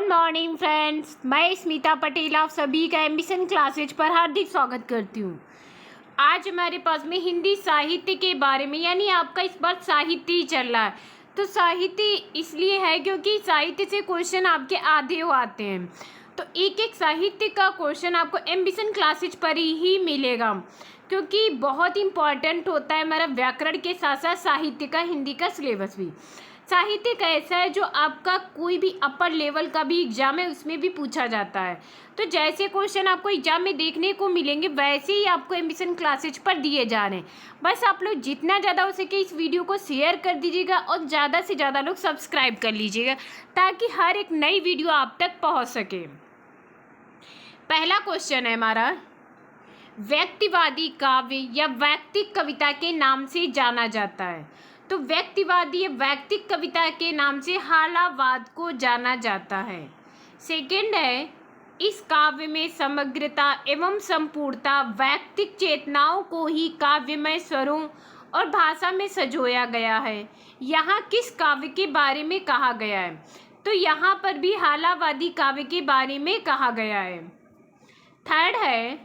Good morning friends, मैं स्मिता पटेल आप सभी का एम्बिशन क्लासेज पर हार्दिक स्वागत करती हूँ। आज हमारे पास में हिंदी साहित्य के बारे में, यानी आपका इस बार साहित्य ही चल रहा है। तो साहित्य इसलिए है क्योंकि साहित्य से क्वेश्चन आपके आधे हो आते हैं। तो एक एक साहित्य का क्वेश्चन आपको एम्बिशन क्लासेज पर ही मिलेगा, क्योंकि बहुत इंपॉर्टेंट होता है हमारा व्याकरण के साथ साथ साहित्य का, हिंदी का सिलेबस भी। साहित्य का ऐसा है जो आपका कोई भी अपर लेवल का भी एग्जाम है उसमें भी पूछा जाता है। तो जैसे क्वेश्चन आपको एग्जाम में देखने को मिलेंगे वैसे ही आपको एम्बिशन क्लासेज पर दिए जा रहे हैं। बस आप लोग जितना ज़्यादा हो सके इस वीडियो को शेयर कर दीजिएगा और ज़्यादा से ज़्यादा लोग सब्सक्राइब कर लीजिएगा ताकि हर एक नई वीडियो आप तक पहुँच सके। पहला क्वेश्चन है हमारा, व्यक्तिवादी काव्य या वैयक्तिक कविता के नाम से जाना जाता है। तो व्यक्तिवादी या वैयक्तिक कविता के नाम से हालावाद को जाना जाता है। सेकंड है, इस काव्य में समग्रता एवं संपूर्णता वैयक्तिक चेतनाओं को ही काव्यमय स्वरों और भाषा में सजोया गया है। यहाँ किस काव्य के बारे में कहा गया है? तो यहाँ पर भी हालावादी काव्य के बारे में कहा गया है। थर्ड है,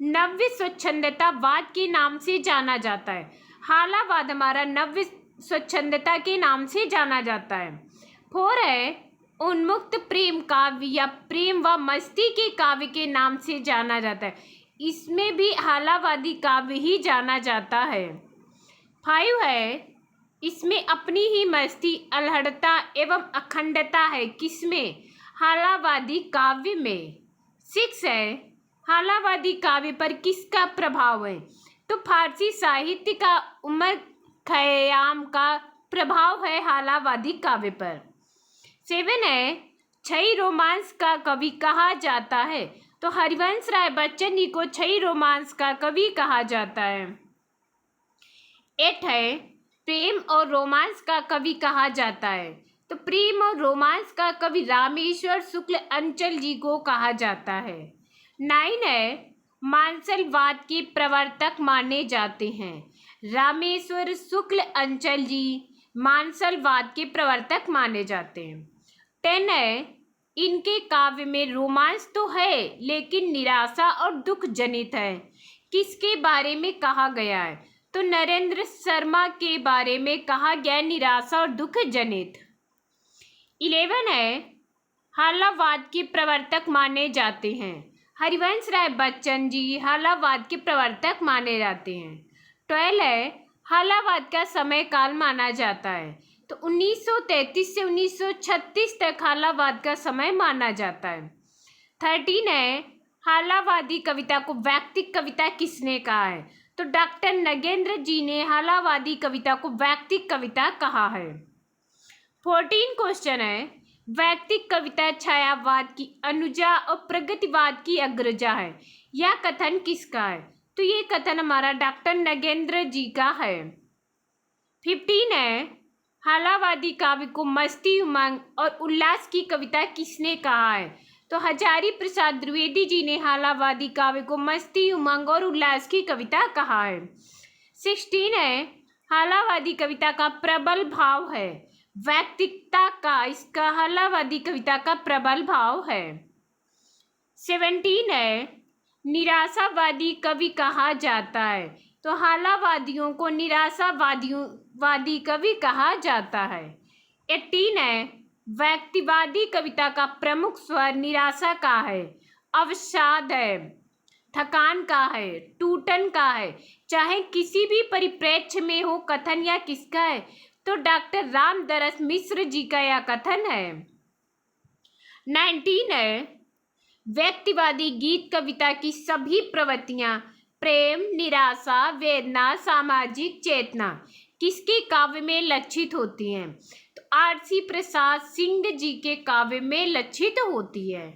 नव्य स्वच्छंदतावाद के नाम से जाना जाता है। हालावाद हमारा नव्य स्वच्छंदता के नाम से जाना जाता है। फोर है, उन्मुक्त प्रेम काव्य या प्रेम व मस्ती के काव्य के नाम से जाना जाता है। इसमें भी हालावादी काव्य ही जाना जाता है। फाइव है, इसमें अपनी ही मस्ती, अल्हड़ता एवं अखंडता है। किसमें? हालावादी काव्य में। सिक्स है, हालावादी काव्य पर किसका प्रभाव है? तो फारसी साहित्य का उमर खयाम का प्रभाव है हालावादी काव्य पर। सेवन है, छई रोमांस का कवि कहा जाता है। तो हरिवंश राय बच्चन जी को छई रोमांस का कवि कहा जाता है। एट है, प्रेम और रोमांस का कवि कहा जाता है। तो प्रेम और रोमांस का कवि रामेश्वर शुक्ल अंचल जी को कहा जाता है। नाइन है, मानसलवाद के प्रवर्तक माने जाते हैं। रामेश्वर शुक्ल अंचल जी मानसलवाद के प्रवर्तक माने जाते हैं। 10 है, इनके काव्य में रोमांस तो है लेकिन निराशा और दुख जनित है। किसके बारे में कहा गया है? तो नरेंद्र शर्मा के बारे में कहा गया, निराशा और दुख जनित। 11 है, हालावाद के प्रवर्तक माने जाते हैं। हरिवंश राय बच्चन जी हालावाद के प्रवर्तक माने जाते हैं। 12 है, हालावाद का समय काल माना जाता है। तो 1933 से 1936 तक हालावाद का समय माना जाता है। 13 है, हालावादी कविता को वैयक्तिक कविता किसने कहा है? तो डॉक्टर नगेंद्र जी ने हालावादी कविता को वैयक्तिक कविता कहा है। 14 क्वेश्चन है, वैयक्तिक कविता छायावाद की अनुजा और प्रगतिवाद की अग्रजा है। यह कथन किसका है? तो ये कथन हमारा डॉक्टर नगेंद्र जी का है। 15 है, हालावादी काव्य को मस्ती, उमंग और उल्लास की कविता किसने कहा है? तो हजारी प्रसाद द्विवेदी जी ने हालावादी काव्य को मस्ती, उमंग और उल्लास की कविता कहा है। 16 है, हालावादी कविता का प्रबल भाव है। वैयक्तिकता का इसका हालावादी कविता का प्रबल भाव है। 17 है, निराशावादी कवि कहा जाता है। तो हालावादियों को निराशावादी कवि कहा जाता है। 18 है, व्यक्तिवादी कविता का प्रमुख स्वर निराशा का है, अवसाद है, थकान का है, टूटन का है। चाहे किसी भी परिप्रेक्ष्य में हो, कथन या किसका है? तो डॉक्टर रामदरस मिश्र जी का यह कथन है। 19 है, व्यक्तिवादी गीत कविता की सभी प्रवृत्तियां प्रेम, निराशा, वेदना, सामाजिक चेतना किसके काव्य में लक्षित होती हैं? तो आरसी प्रसाद सिंह जी के काव्य में लक्षित होती है।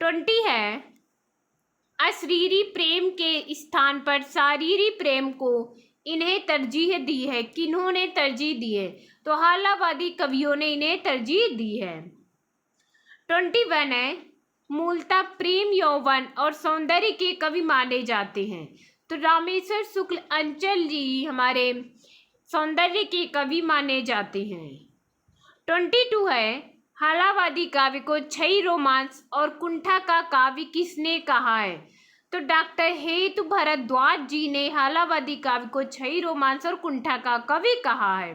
20 है, अशरीरी प्रेम के स्थान पर शारीरी प्रेम को इन्हें तरजीह दी है। किन्होंने तरजीह दी है? तो हालावादी कवियों ने इन्हें तरजीह दी है। 21 है, मूलतः प्रेम, यौवन और सौंदर्य के कवि माने जाते हैं। तो रामेश्वर शुक्ल अंचल जी हमारे सौंदर्य के कवि माने जाते हैं। 22 है, हालावादी काव्य को क्षयी रोमांस और कुंठा का काव्य किसने कहा है? तो डॉक्टर हेतु भारद्वाज जी ने हालावादी काव्य को क्षयी रोमांस और कुंठा का कवि कहा है।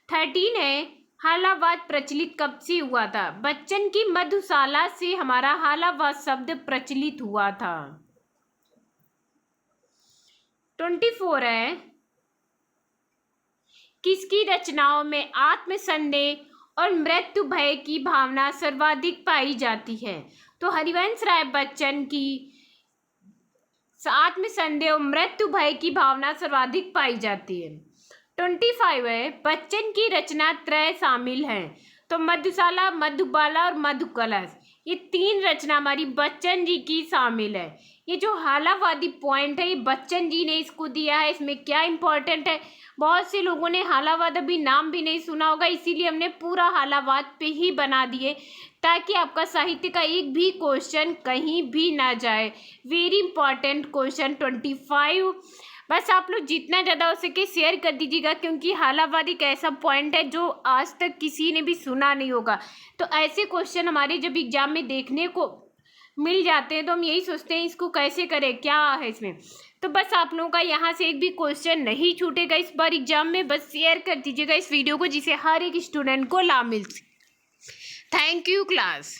13 है, हालावाद प्रचलित कब से हुआ था? बच्चन की मधुशाला से हमारा हालावाद शब्द प्रचलित हुआ था। 24 है, किसकी रचनाओं में आत्मसंदेह और मृत्यु भय की भावना सर्वाधिक पाई जाती है? तो हरिवंश राय बच्चन की आत्मसंदेह और मृत्यु भय की भावना सर्वाधिक पाई जाती है। 25 है, बच्चन की रचना त्रय शामिल हैं। तो मधुशाला, मधुबाला और मधुकलश, ये 3 रचना हमारी बच्चन जी की शामिल है। ये जो हालावादी पॉइंट है ये बच्चन जी ने इसको दिया है। इसमें क्या इंपॉर्टेंट है, बहुत से लोगों ने हालावाद अभी नाम भी नहीं सुना होगा, इसीलिए हमने पूरा हालावाद पे ही बना दिए ताकि आपका साहित्य का एक भी क्वेश्चन कहीं भी ना जाए। Very important question 25। बस आप लोग जितना ज़्यादा हो सके शेयर कर दीजिएगा, क्योंकि हालावाद एक ऐसा पॉइंट है जो आज तक किसी ने भी सुना नहीं होगा। तो ऐसे क्वेश्चन हमारे जब एग्जाम में देखने को मिल जाते हैं तो हम यही सोचते हैं इसको कैसे करें, क्या है इसमें। तो बस आप लोगों का यहाँ से एक भी क्वेश्चन नहीं छूटेगा इस बार एग्जाम में। बस शेयर कर दीजिएगा इस वीडियो को, जिससे हर एक स्टूडेंट को लाभ मिल सके। Thank you class.